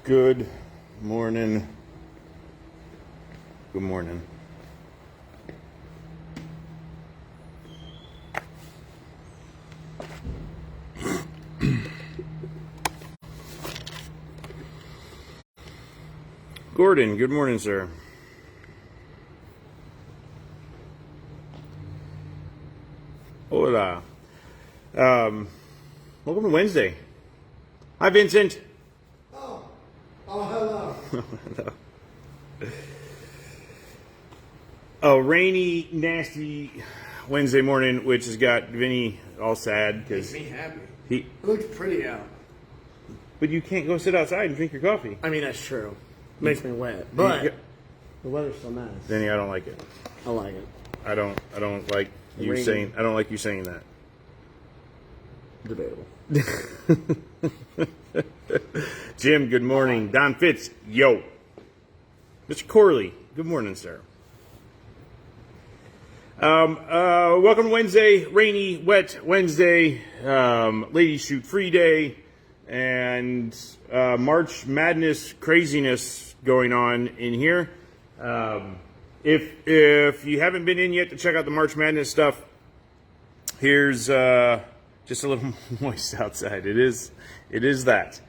Good morning. Good morning. Gordon, good morning, sir. Hola. Welcome to Wednesday. Hi, Vincent. Oh, hello. Hello. A rainy, nasty Wednesday morning, which has got Vinny all sad because Makes me happy. he. It looks pretty out. But you can't go sit outside and drink your coffee. I mean, that's true. Makes me wet, but the weather's so nice. Vinny, I don't like it. I like it. I don't like you Rainy. saying. I don't like you saying that. Debatable. Jim, good morning. Don Fitz, yo. Mr. Corley, good morning, sir. Welcome to Wednesday, rainy, wet Wednesday, ladies shoot free day, and March Madness craziness going on in here. If you haven't been in yet to check out the March Madness stuff, here's just a little moist outside. It is that.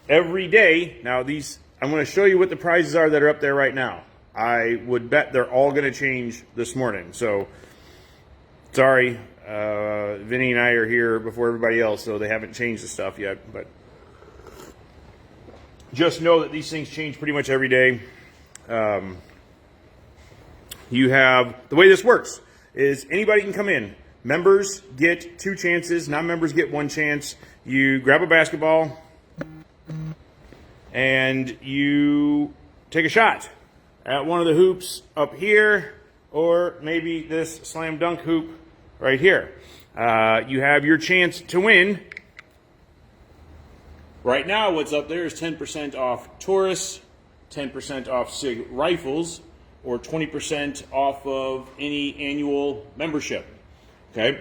Every day, now these, I'm going to show you what the prizes are that are up there right now. I would bet they're all going to change this morning. So, sorry, Vinny and I are here before everybody else, so they haven't changed the stuff yet. But just know that these things change pretty much every day. You have, the way this works is anybody can come in. Members get 2 chances, non-members get 1 chance. You grab a basketball and you take a shot at one of the hoops up here, or maybe this slam dunk hoop right here. You have your chance to win. Right now, what's up there is 10% off Taurus, 10% off SIG rifles, or 20% off of any annual membership. Okay?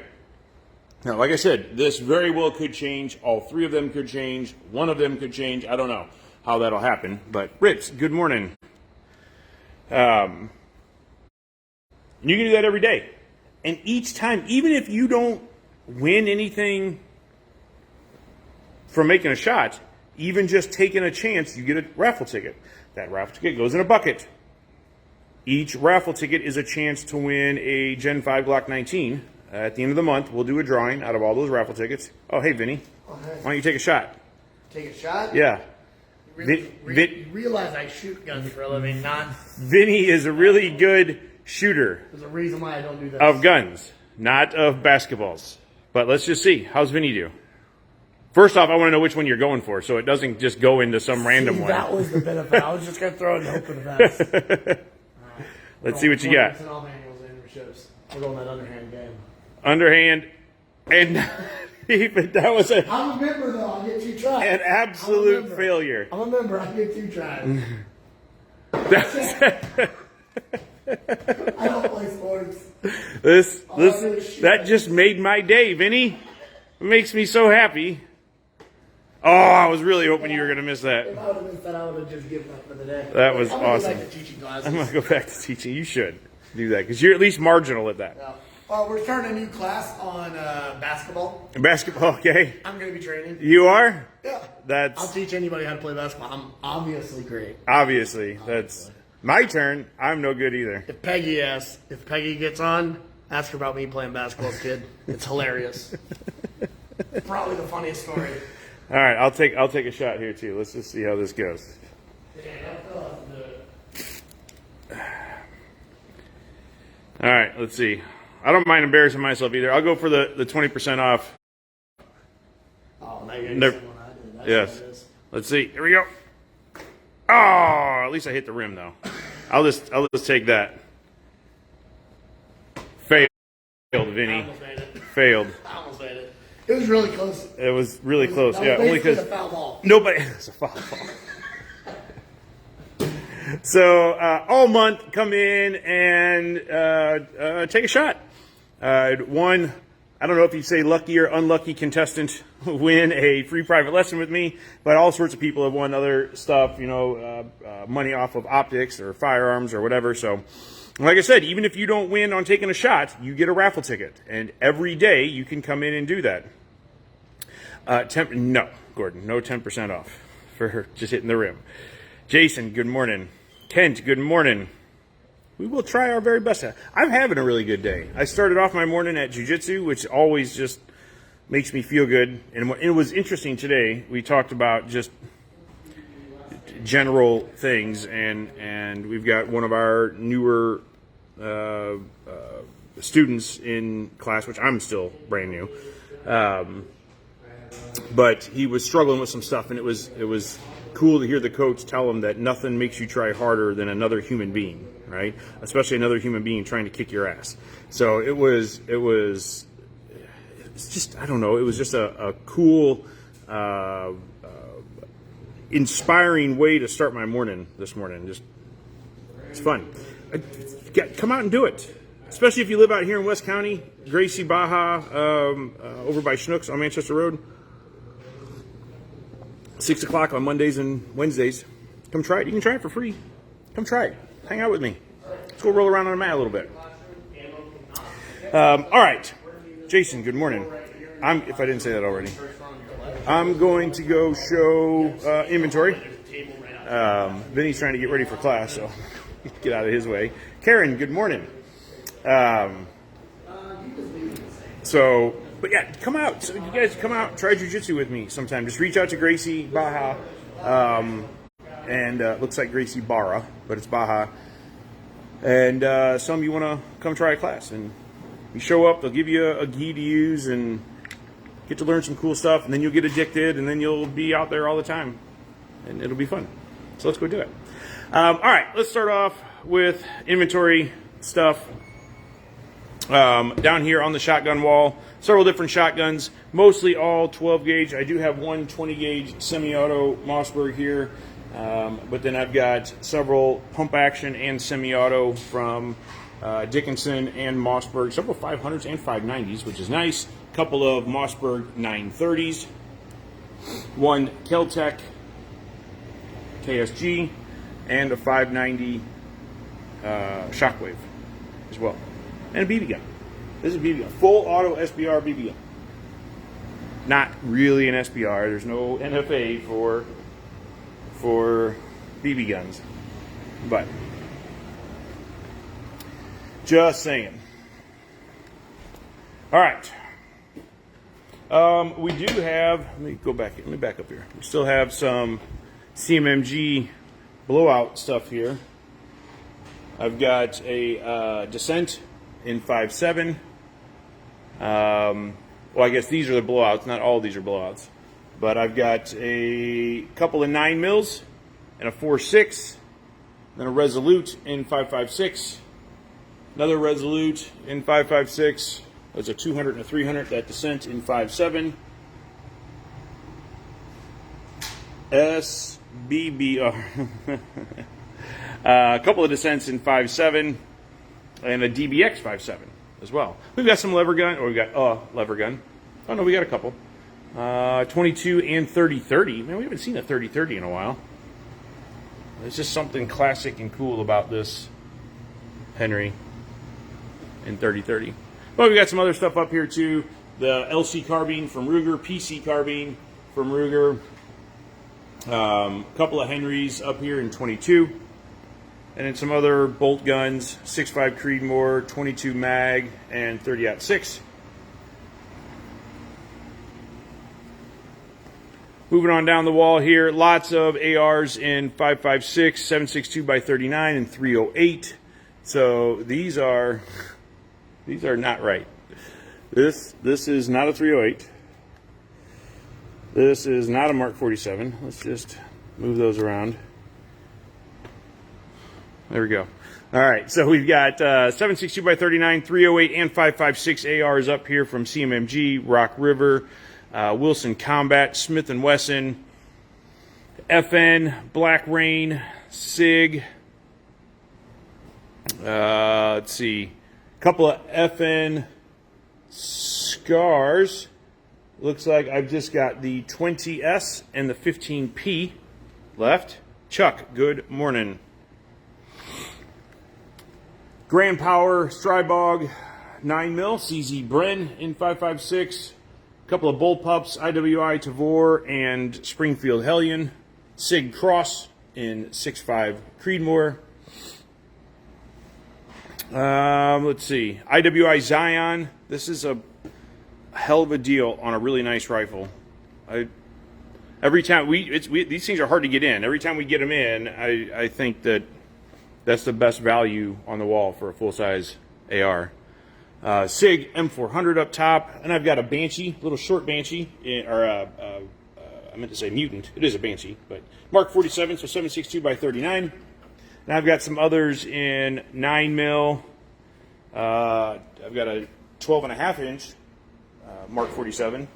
Now, like I said, this very well could change. All 3 of them could change. One of them could change. I don't know how that'll happen. But, Ritz, good morning. You can do that every day. And each time, even if you don't win anything from making a shot, even just taking a chance, you get a raffle ticket. That raffle ticket goes in a bucket. Each raffle ticket is a chance to win a Gen 5 Glock 19. At the end of the month, we'll do a drawing out of all those raffle tickets. Oh, hey, Vinny. Oh, hey. Why don't you take a shot? Take a shot? Yeah. You realize I shoot guns for a living, not... Vinny is a really good shooter. There's a reason why I don't do that. Of guns, not of basketballs. But let's just see. How's Vinny do? First off, I want to know which one you're going for, so it doesn't just go into some random one. That was the benefit. I was just going to throw it and hope for the best. Let's see what you got. We're going that underhand game. Underhand, and that was I'm a member, though. I'll get 2 tries. an absolute failure. I'm a member. I'll get 2 tries. I don't play sports. That just made my day, Vinny. It makes me so happy. Oh, I was really hoping you were going to miss that. If I would have missed that, I would have just given up for the day. That was I'm awesome. Go back to teaching classes. I'm going to go back to teaching. You should do that because you're at least marginal at that. Yeah. We're starting a new class on basketball. Basketball, okay. I'm going to be training. You are? Yeah. I'll teach anybody how to play basketball. I'm obviously great. Obviously. That's my turn. I'm no good either. If Peggy gets on, ask her about me playing basketball as a kid. It's hilarious. Probably the funniest story. All right, I'll take a shot here too. Let's just see how this goes. All right, let's see. I don't mind embarrassing myself either. I'll go for the 20% off. Oh, now you're the same one I did. That's yes. what it is. Let's see. Here we go. Oh, at least I hit the rim though. I'll just take that. Failed, Vinny. I almost made it. Failed. I almost made it. It was really close. It was really close. That Yeah, was only because a foul ball. nobody. It's a foul ball. So all month, come in and take a shot. One I don't know if you say lucky or unlucky contestant win a free private lesson with me, but all sorts of people have won other stuff, money off of optics or firearms or whatever. So, like I said, even if you don't win on taking a shot, you get a raffle ticket. And every day you can come in and do that. No, Gordon, no 10% off for just hitting the rim. Jason, good morning. Kent, good morning. We will try our very best. I'm having a really good day. I started off my morning at jiu-jitsu, which always just makes me feel good. And it was interesting today. We talked about just general things, and we've got one of our newer students in class, which I'm still brand new. But he was struggling with some stuff, and it was cool to hear the coach tell him that nothing makes you try harder than another human being, right? Especially another human being trying to kick your ass. So it's just, I don't know, it was just a cool, inspiring way to start my morning this morning. It's fun. Come out and do it. Especially if you live out here in West County, Gracie, Baja, over by Schnucks on Manchester Road. 6 o'clock on Mondays and Wednesdays. Come try it. You can try it for free. Come try it. Hang out with me. Let's go roll around on the mat a little bit. All right. Jason, good morning. If I didn't say that already, I'm going to go show inventory. Vinny's trying to get ready for class, so get out of his way. Karen, good morning. But yeah, come out. So you guys come out, try jiu-jitsu with me sometime. Just reach out to Gracie Baja, and looks like Gracie Barra, but it's Baja. And some of you want to come try a class, and you show up. They'll give you a gi to use and get to learn some cool stuff, and then you'll get addicted, and then you'll be out there all the time, and it'll be fun. So let's go do it. All right, let's start off with inventory stuff. Down here on the shotgun wall, several different shotguns, mostly all 12 gauge. I do have one 20 gauge semi-auto Mossberg here, but then I've got several pump action and semi-auto from Dickinson and Mossberg, several 500s and 590s, which is nice. A couple of Mossberg 930s, one Keltec KSG, and a 590 Shockwave as well. And a BB gun. This is a BB gun. Full auto SBR BB gun. Not really an SBR. There's no NFA for BB guns. But just saying. All right. We do have, let me back up here. We still have some CMMG blowout stuff here. I've got a Descent in 5.7. Well, I guess these are the blowouts. Not all of these are blowouts. But I've got a couple of 9 mils and a 4.6. Then a Resolute in 5.56. Another Resolute in 5.56. There's a 200 and a 300. That Descent in 5.7. SBBR. A couple of Descents in 5.7. And a DBX 5.7 as well. We've got some lever gun, or we've got a lever gun. Oh no, we got a couple. 22 and 30-30. Man, we haven't seen a 30-30 in a while. There's just something classic and cool about this Henry in 30-30. But we got some other stuff up here too. The LC carbine from Ruger, PC carbine from Ruger. Couple of Henrys up here in 22. And then some other bolt guns, 6.5 Creedmoor, 22 mag, and 30-06. Moving on down the wall here, lots of ARs in 5.56, 7.62 by 39, and 3.08. So these are not right. This is not a 3.08. This is not a Mark 47. Let's just move those around. There we go. All right, so we've got 7.62 by 39, 3.08, and 5.56 ARs up here from CMMG, Rock River, Wilson Combat, Smith & Wesson, FN, Black Rain, SIG. Let's see, a couple of FN Scars. Looks like I've just got the 20S and the 15P left. Chuck, good morning. Grand Power Strybog 9mm, CZ Bren in 5.56. A couple of bullpups, IWI Tavor and Springfield Hellion. Sig Cross in 6.5 Creedmoor. Let's see. IWI Zion. This is a hell of a deal on a really nice rifle. Every time these things are hard to get in. Every time we get them in, I think that's the best value on the wall for a full-size AR. Sig M400 up top, and I've got a Banshee, little short Banshee, I meant to say Mutant. It is a Banshee, but Mark 47, so 7.62 by 39. Now I've got some others in 9mm. I've got a 12.5 inch Mark 47.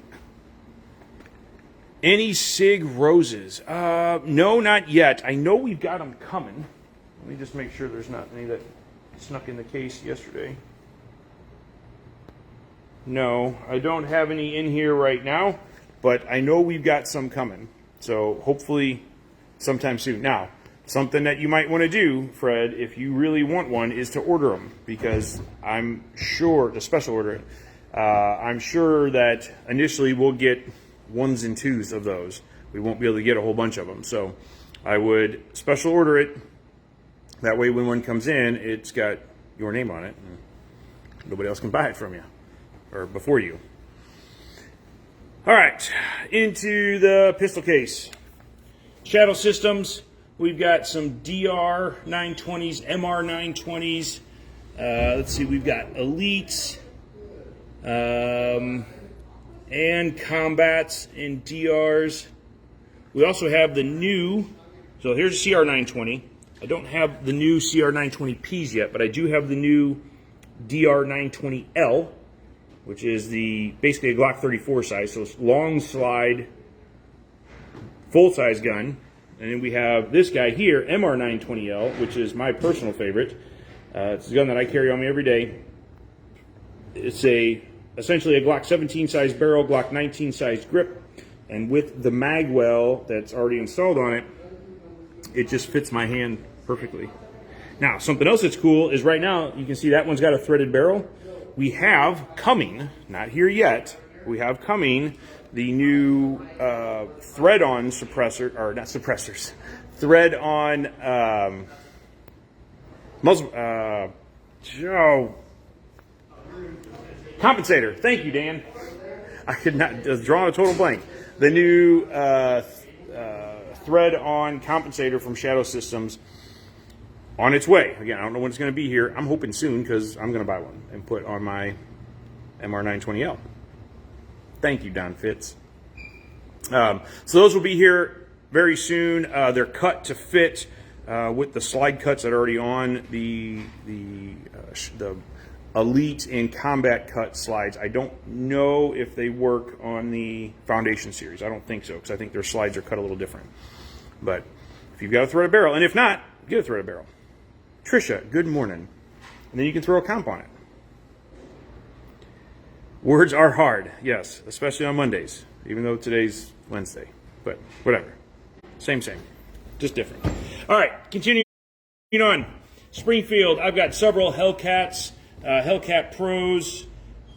Any Sig Roses? No, not yet. I know we've got them coming. Let me just make sure there's not any that snuck in the case yesterday. No, I don't have any in here right now, but I know we've got some coming. So hopefully sometime soon. Now, something that you might want to do, Fred, if you really want one, is to order them, because I'm sure, to special order it, I'm sure that initially we'll get 1s and 2s of those. We won't be able to get a whole bunch of them. So I would special order it. That way when one comes in, it's got your name on it. And nobody else can buy it from you, or before you. All right, into the pistol case. Shadow Systems. We've got some DR 920s, MR 920s. Let's see, we've got Elites and Combats and DRs. We also have the new, so here's a CR 920. I don't have the new CR 920Ps yet, but I do have the new DR 920L, which is basically a Glock 34 size, so it's long slide, full size gun. And then we have this guy here, MR 920L, which is my personal favorite. It's a gun that I carry on me every day. It's essentially a Glock 17 size barrel, Glock 19 size grip, and with the magwell that's already installed on it, it just fits my hand perfectly. Now, something else that's cool is right now, you can see that one's got a threaded barrel. We have coming, not here yet, we have coming the new thread-on suppressor, or not suppressors, thread-on muzzle, compensator. Thank you, Dan. I could not, just drawing a total blank. The new thread-on compensator from Shadow Systems on its way. Again, I don't know when it's going to be here. I'm hoping soon, because I'm going to buy one and put on my MR920L. Thank you, Don Fitz. So those will be here very soon. They're cut to fit with the slide cuts that are already on the Elite and Combat cut slides. I don't know if they work on the Foundation series. I don't think so, because I think their slides are cut a little different. But if you've got a threaded barrel, and if not, get a threaded barrel. Trisha, good morning. And then you can throw a comp on it. Words are hard, yes, especially on Mondays, even though today's Wednesday. But whatever. Same, just different. All right, continuing on. Springfield, I've got several Hellcats, Hellcat Pros,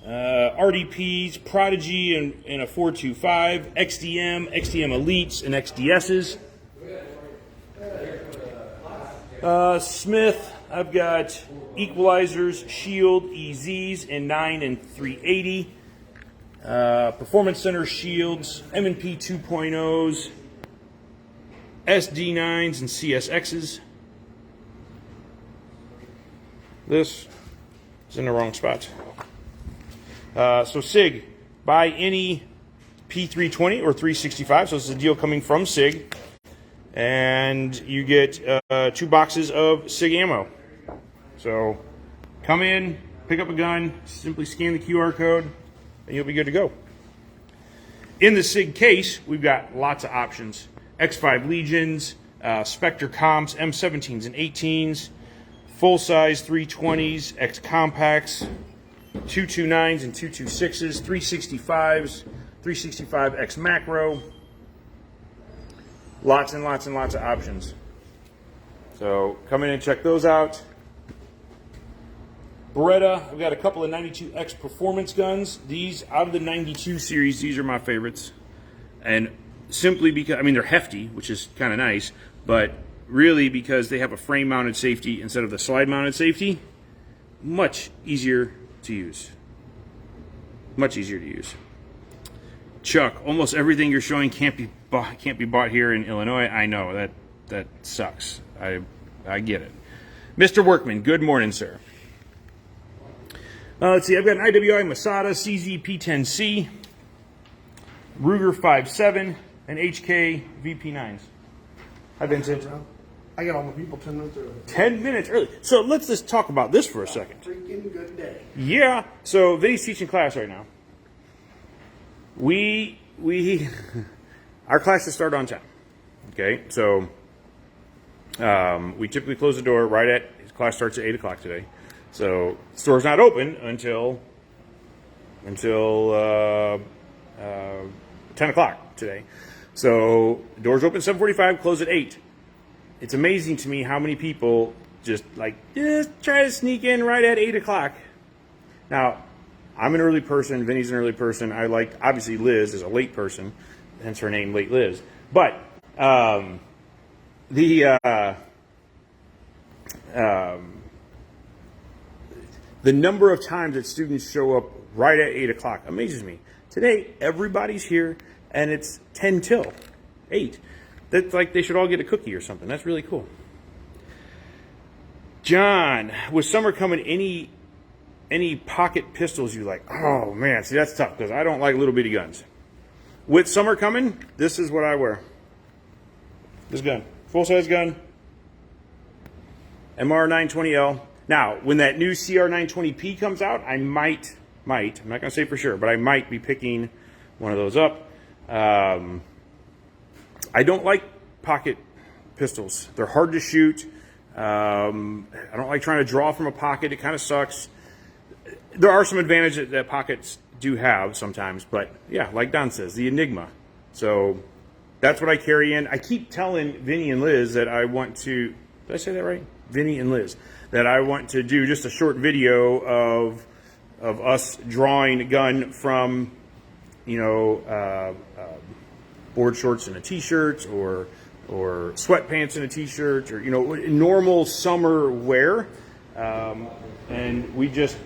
RDPs, Prodigy, and a 425, XDM Elites, and XDSs. Smith, I've got Equalizers, Shield, EZs, and 9 and 380. Performance Center Shields, M&P 2.0s, SD9s, and CSXs. This is in the wrong spot. So SIG, buy any P320 or 365. So this is a deal coming from SIG. And you get 2 boxes of SIG ammo. So come in, pick up a gun, simply scan the QR code, and you'll be good to go. In the SIG case, we've got lots of options. X5 Legions, Spectre Comps, M17s and 18s, full-size 320s, X Compacts, 229s and 226s, 365s, 365X macro. Lots and lots and lots of options. So come in and check those out. Beretta, I've got a couple of 92X performance guns. These, out of the 92 series, these are my favorites. And simply because, I mean, they're hefty, which is kind of nice, but really because they have a frame-mounted safety instead of the slide-mounted safety, much easier to use. Much easier to use. Chuck, almost everything you're showing can't be bought here in Illinois. I know that sucks. I get it. Mr. Workman, good morning, sir. Let's see. I've got an IWI Masada CZ P10C, Ruger 5.7, and HK VP9s. Hi, Vincent. I got all my people 10 minutes early. 10 minutes early. So let's just talk about this for a second. Freaking good day. Yeah. So Vinny's teaching class right now. We our classes start on time. Okay, so we typically close the door right at class starts at 8 o'clock today. So the store's not open until 10 o'clock today. So doors open 7:45, close at 8. It's amazing to me how many people just try to sneak in right at 8 o'clock. Now, I'm an early person. Vinny's an early person. Obviously, Liz is a late person, hence her name, Late Liz. But the number of times that students show up right at 8 o'clock amazes me. Today, everybody's here, and it's 10 till 8. That's like they should all get a cookie or something. That's really cool. John, with summer coming, any pocket pistols you like? Oh, man, see, that's tough because I don't like little bitty guns. With summer coming, this is what I wear. This gun. Full-size gun. MR 920L. Now, when that new CR 920P comes out, I might, I'm not going to say for sure, but I might be picking one of those up. I don't like pocket pistols. They're hard to shoot. I don't like trying to draw from a pocket. It kind of sucks. There are some advantages that pockets do have sometimes, but yeah, like Don says, the Enigma. So that's what I carry in. I keep telling Vinny and Liz that I want to, did I say that right? Vinny and Liz, that I want to do just a short video of us drawing a gun from, board shorts and a t-shirt, or sweatpants and a t-shirt, or normal summer wear, and we just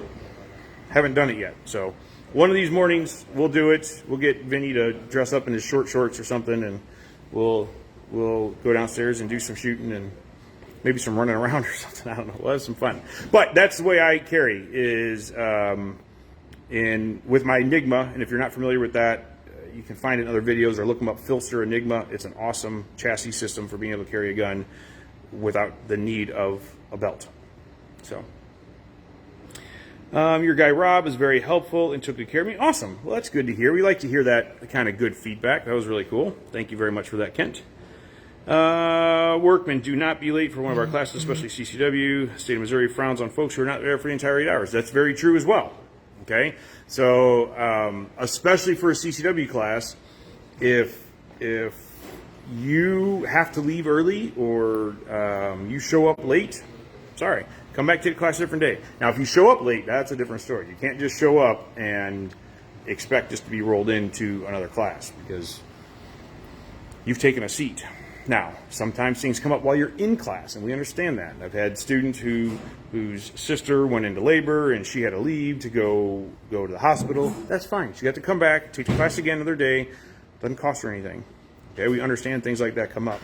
haven't done it yet. So one of these mornings we'll do it. We'll get Vinny to dress up in his short shorts or something, and we'll go downstairs and do some shooting and maybe some running around or something. I don't know. We'll have some fun. But that's the way I carry is with my Enigma. And if you're not familiar with that, you can find it in other videos or look them up. Filster Enigma. It's an awesome chassis system for being able to carry a gun without the need of a belt. So your guy Rob is very helpful and took good care of me. Awesome. Well, that's good to hear. We like to hear that kind of good feedback. That was really cool. Thank you very much for that, Kent. Workmen, do not be late for one of our classes, especially CCW. State of Missouri frowns on folks who are not there for the entire 8 hours. That's very true as well. Okay, so especially for a CCW class, if you have to leave early or you show up late, sorry, come back to the class a different day. Now, if you show up late, that's a different story. You can't just show up and expect just to be rolled into another class because you've taken a seat. Now, sometimes things come up while you're in class, and we understand that. I've had students whose sister went into labor, and she had to leave to go to the hospital. That's fine. She got to come back, teach class again another day. Doesn't cost her anything. Okay, we understand things like that come up.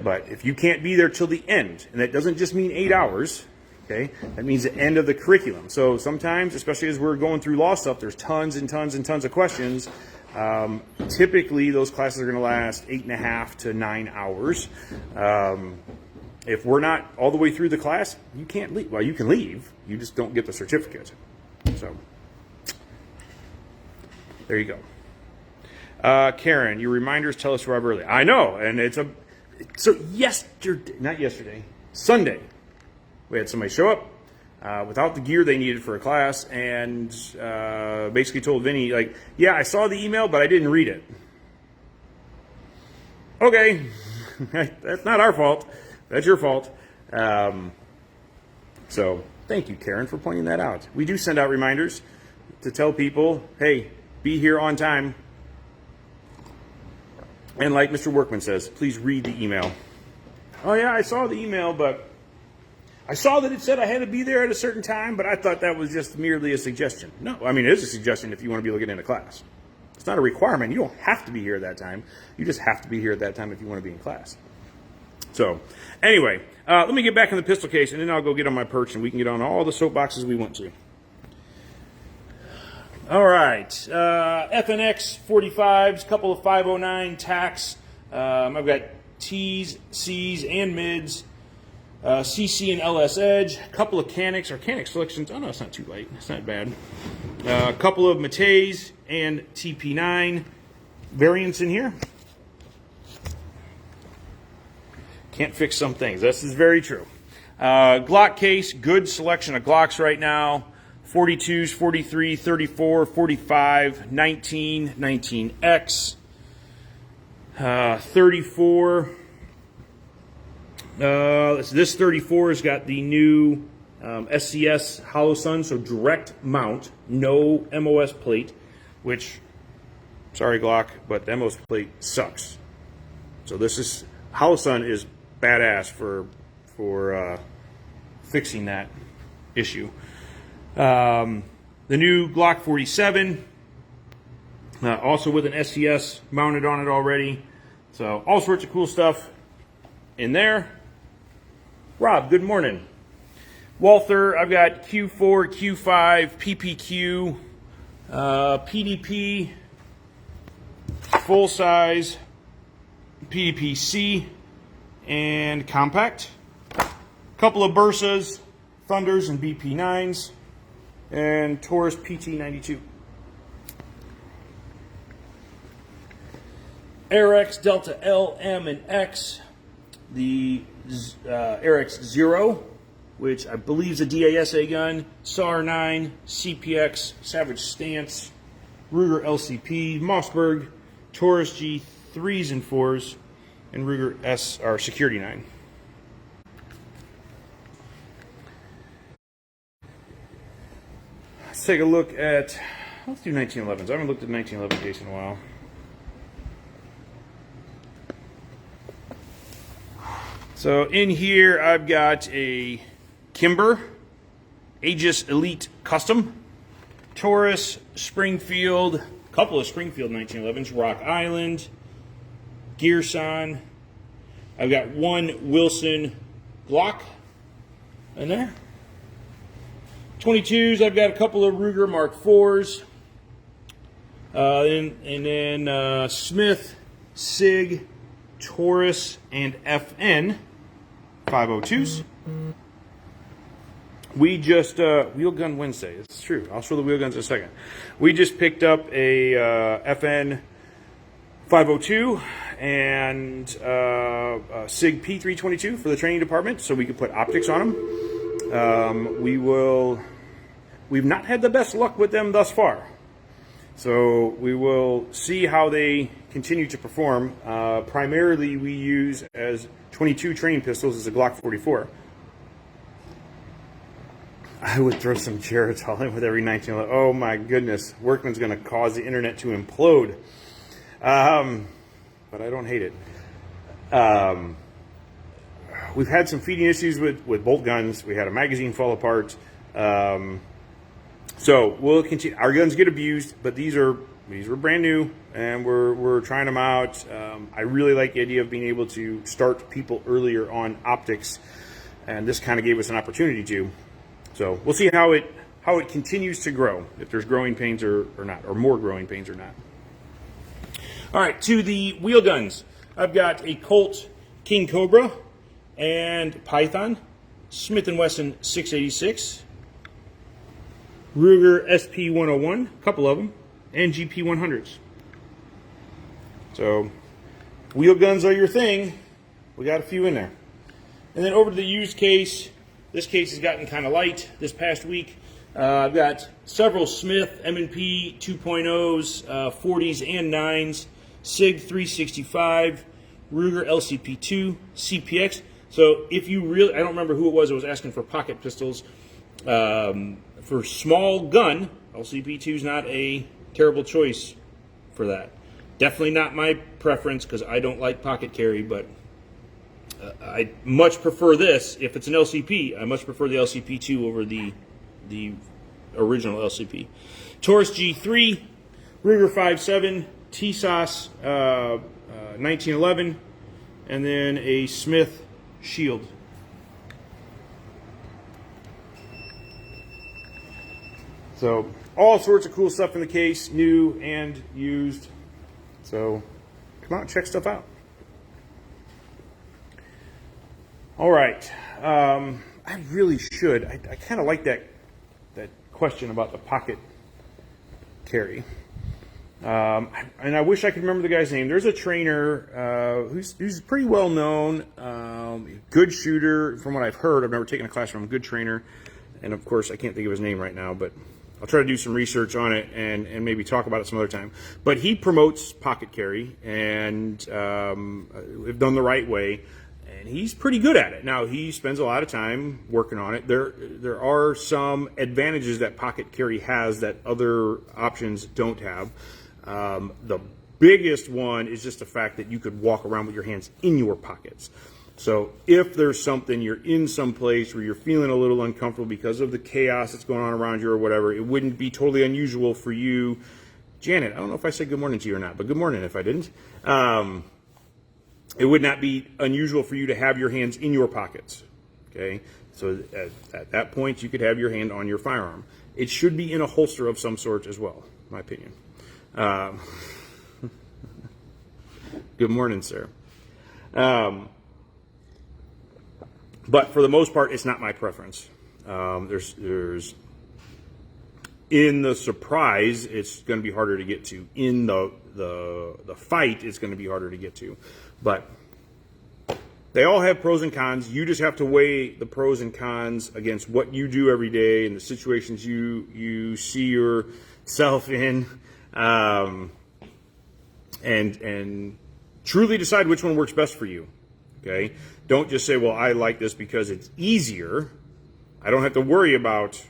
But if you can't be there till the end, and that doesn't just mean 8 hours, okay, that means the end of the curriculum. So sometimes, especially as we're going through law stuff, there's tons and tons and tons of questions. Typically, those classes are going to last 8.5 to 9 hours. If we're not all the way through the class, you can't leave. Well, you can leave. You just don't get the certificate. So, there you go. Karen, your reminders tell us to arrive early. I know, and not yesterday, Sunday, we had somebody show up, without the gear they needed for a class, and basically told Vinny, like, yeah, I saw the email, but I didn't read it. Okay, that's not our fault. That's your fault. So thank you, Karen, for pointing that out. We do send out reminders to tell people, hey, be here on time. And like Mr. Workman says, please read the email. Oh yeah, I saw the email, but I saw that it said I had to be there at a certain time, but I thought that was just merely a suggestion. No, I mean, it is a suggestion if you want to be looking into class. It's not a requirement. You don't have to be here at that time. You just have to be here at that time if you want to be in class. So, anyway, let me get back in the pistol case, and then I'll go get on my perch, and we can get on all the soapboxes we want to. All right, FNX 45s, couple of 509 tacks. I've got T's, C's, and mids. CC and LS Edge, a couple of Canics, or Canic selections. Oh no, it's not too late. It's not bad. A couple of Mateys and TP9 variants in here. Can't fix some things. This is very true. Glock case, good selection of Glocks right now. 42s, 43, 34, 45, 19, 19X, 34. This 34 has got the new SCS Hollow Sun, so direct mount, no MOS plate, which, sorry Glock, but the MOS plate sucks. So this is, Hollow Sun is badass for fixing that issue. The new Glock 47, also with an SCS mounted on it already. So all sorts of cool stuff in there. Rob, good morning. Walther, I've got Q4, Q5, PPQ, PDP, full size, PDP-C, and compact. Couple of Bursas, Thunders, and BP9s, and Taurus PT92. AirX, Delta L, M, and X. The AirX 0, which I believe is a DASA gun. SAR 9, CPX, Savage Stance, Ruger LCP, Mossberg, Taurus G3s and 4s, and Ruger SR Security 9. Let's take a look at, let's do 1911s. I haven't looked at 1911 case in a while. So in here I've got a Kimber, Aegis Elite Custom, Taurus, Springfield, a couple of Springfield 1911s, Rock Island, Gearson. I've got one Wilson Glock in there. 22s, I've got a couple of Ruger Mark IVs. And then Smith, SIG, Taurus, and FN 502s. We just, Wheel Gun Wednesday, it's true. I'll show the wheel guns in a second. We just picked up a FN 502 and a SIG P322 for the training department so we could put optics on them. We've not had the best luck with them thus far. So we will see how they continue to perform. Primarily we use as 22 training pistols as a Glock 44. I would throw some Geritol in with every 1911. Oh my goodness, Workman's going to cause the internet to implode. But I don't hate it. We've had some feeding issues with bolt guns. We had a magazine fall apart. So we'll continue. Our guns get abused, but these were brand new, and we're trying them out. I really like the idea of being able to start people earlier on optics, and this kind of gave us an opportunity to. So we'll see how it continues to grow, if there's growing pains or not, or more growing pains or not. All right, to the wheel guns. I've got a Colt King Cobra and Python, Smith & Wesson 686, Ruger SP101, a couple of them, and GP100s. So, wheel guns are your thing. We got a few in there. And then over to the used case, This case has gotten kind of light this past week. I've got several Smith M&P 2.0s, 40s and 9s, SIG 365, Ruger LCP2, CPX. So if you really, I don't remember who it was that was asking for pocket pistols. For small gun, LCP2 is not a terrible choice for that. Definitely not my preference because I don't like pocket carry, but I much prefer this. If it's an LCP, I much prefer the LCP2 over the original LCP. Taurus G3, Ruger 5.7, TSOS 1911, and then a Smith Shield. So all sorts of cool stuff in the case, new and used. So come out and check stuff out. All right. I really should. I kind of like that question about the pocket carry. And I wish I could remember the guy's name. There's a trainer who's pretty well known, good shooter from what I've heard. I've never taken a class from him, good trainer. And of course, I can't think of his name right now, but I'll try to do some research on it and maybe talk about it some other time. But he promotes pocket carry and have done the right way. And he's pretty good at it. Now, he spends a lot of time working on it. There are some advantages that pocket carry has that other options don't have. The biggest one is just the fact that you could walk around with your hands in your pockets. So if there's something, you're in some place where you're feeling a little uncomfortable because of the chaos that's going on around you or whatever, it wouldn't be totally unusual for you. Janet, I don't know if I said good morning to you or not, but good morning if I didn't. It would not be unusual for you to have your hands in your pockets, okay? So at that point, you could have your hand on your firearm. It should be in a holster of some sort as well, in my opinion. Good morning, sir. But for the most part, it's not my preference. There's in the surprise, it's going to be harder to get to. In the fight, it's going to be harder to get to. But they all have pros and cons. You just have to weigh the pros and cons against what you do every day and the situations you see yourself in, and truly decide which one works best for you. Okay? Don't just say, well, I like this because it's easier. I don't have to worry about,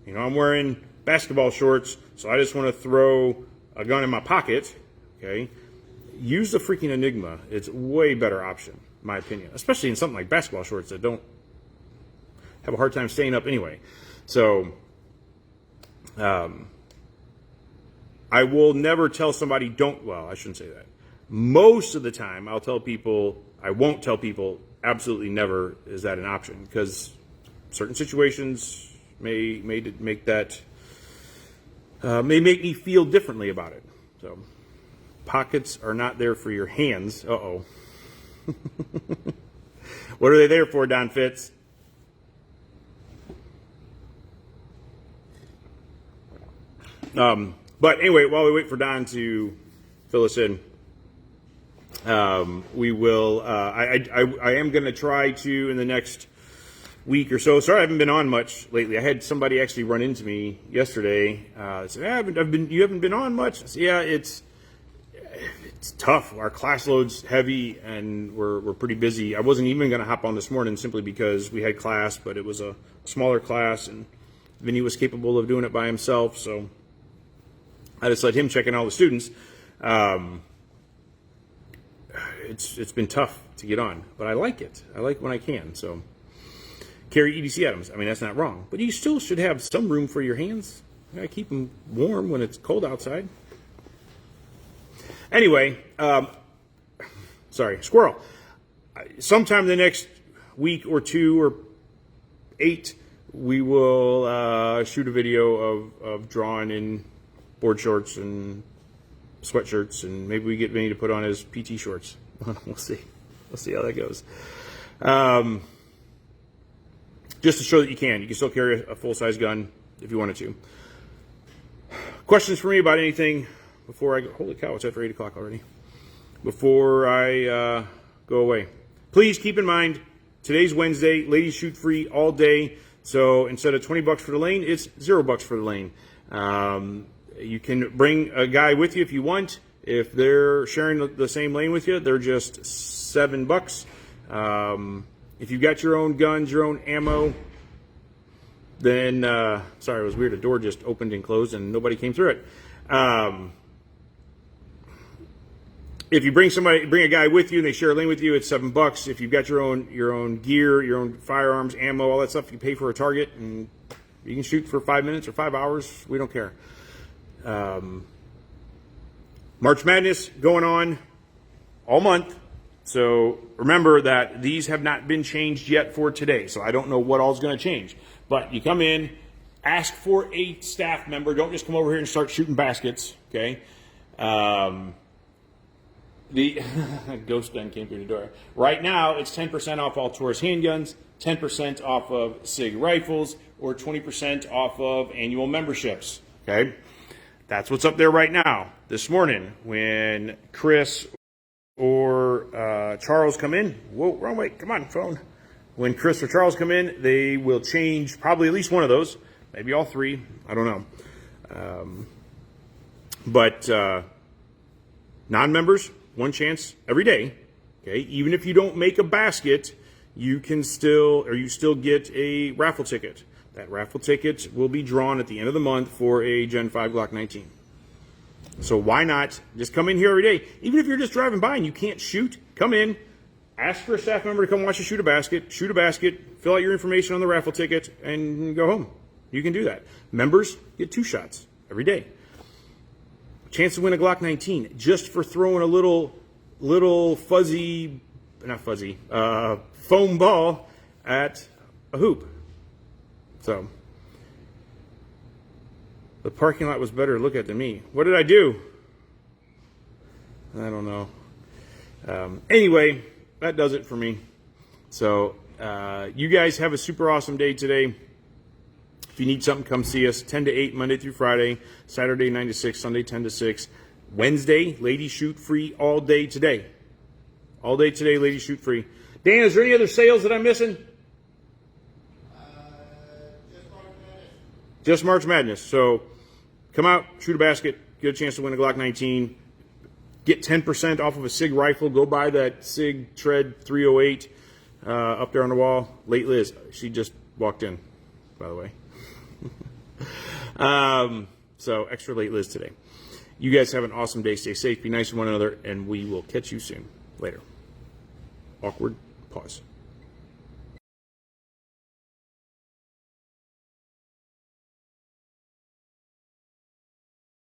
I'm wearing basketball shorts, so I just want to throw a gun in my pocket. Okay? Use the freaking Enigma. It's a way better option, in my opinion, especially in something like basketball shorts that don't have a hard time staying up anyway. So I will never tell somebody I shouldn't say that. Most of the time I won't tell people absolutely never is that an option, because certain situations may make me feel differently about it. So pockets are not there for your hands. Uh-oh. What are they there for, Don Fitz? But anyway, while we wait for Don to fill us in, we will. I am going to try to in the next week or so. Sorry, I haven't been on much lately. I had somebody actually run into me yesterday. Said, you haven't been on much. I said, yeah, it's tough. Our class load's heavy, and we're pretty busy. I wasn't even going to hop on this morning simply because we had class, but it was a smaller class, and Vinny was capable of doing it by himself, so I just let him check in all the students. It's been tough to get on, but I like it. I like when I can. So carry EDC items. I mean, that's not wrong, but you still should have some room for your hands. You gotta keep them warm when it's cold outside. Anyway, sorry, squirrel. Sometime the next week or 2 or 8, we will shoot a video of drawing in board shorts and sweatshirts, and maybe we get Vinny to put on his PT shorts. We'll see. We'll see how that goes. Just to show that you can still carry a full-size gun if you wanted to. Questions for me about anything before I go? Holy cow, it's after 8 o'clock already. Before I go away. Please keep in mind, today's Wednesday. Ladies shoot free all day. So instead of $20 for the lane, it's $0 for the lane. You can bring a guy with you if you want. If they're sharing the same lane with you, they're just $7. If you've got your own guns, your own ammo, then sorry, it was weird. A door just opened and closed, and nobody came through it. If you bring a guy with you, and they share a lane with you, it's $7. If you've got your own gear, your own firearms, ammo, all that stuff, you pay for a target, and you can shoot for 5 minutes or 5 hours. We don't care. March Madness going on all month. So remember that these have not been changed yet for today. So I don't know what all's going to change. But you come in, ask for a staff member. Don't just come over here and start shooting baskets. Okay. The ghost gun came through the door. Right now, it's 10% off all Taurus handguns, 10% off of SIG rifles, or 20% off of annual memberships. Okay. That's what's up there right now. This morning, when Chris or Charles come in, whoa, wrong way, come on, phone. When Chris or Charles come in, they will change probably at least one of those, maybe all three, I don't know. But non-members, one chance every day. Okay, even if you don't make a basket, you still get a raffle ticket. That raffle ticket will be drawn at the end of the month for a Gen 5 Glock 19. So why not just come in here every day? Even if you're just driving by and you can't shoot, come in, ask for a staff member to come watch you shoot a basket, fill out your information on the raffle ticket, and go home. You can do that. Members get 2 shots every day. Chance to win a Glock 19 just for throwing a little foam ball at a hoop. So the parking lot was better to look at than me. What did I do? I don't know. Anyway, that does it for me. So you guys have a super awesome day today. If you need something, come see us. 10 to 8, Monday through Friday. Saturday, 9 to 6. Sunday, 10 to 6. Wednesday, ladies shoot free all day today. All day today, ladies shoot free. Dan, is there any other sales that I'm missing? Just March Madness. So come out, shoot a basket, get a chance to win a Glock 19. Get 10% off of a SIG rifle. Go buy that SIG Tread 308 up there on the wall. Late Liz. She just walked in, by the way. So extra late Liz today. You guys have an awesome day. Stay safe, be nice to one another, and we will catch you soon. Later. Awkward pause.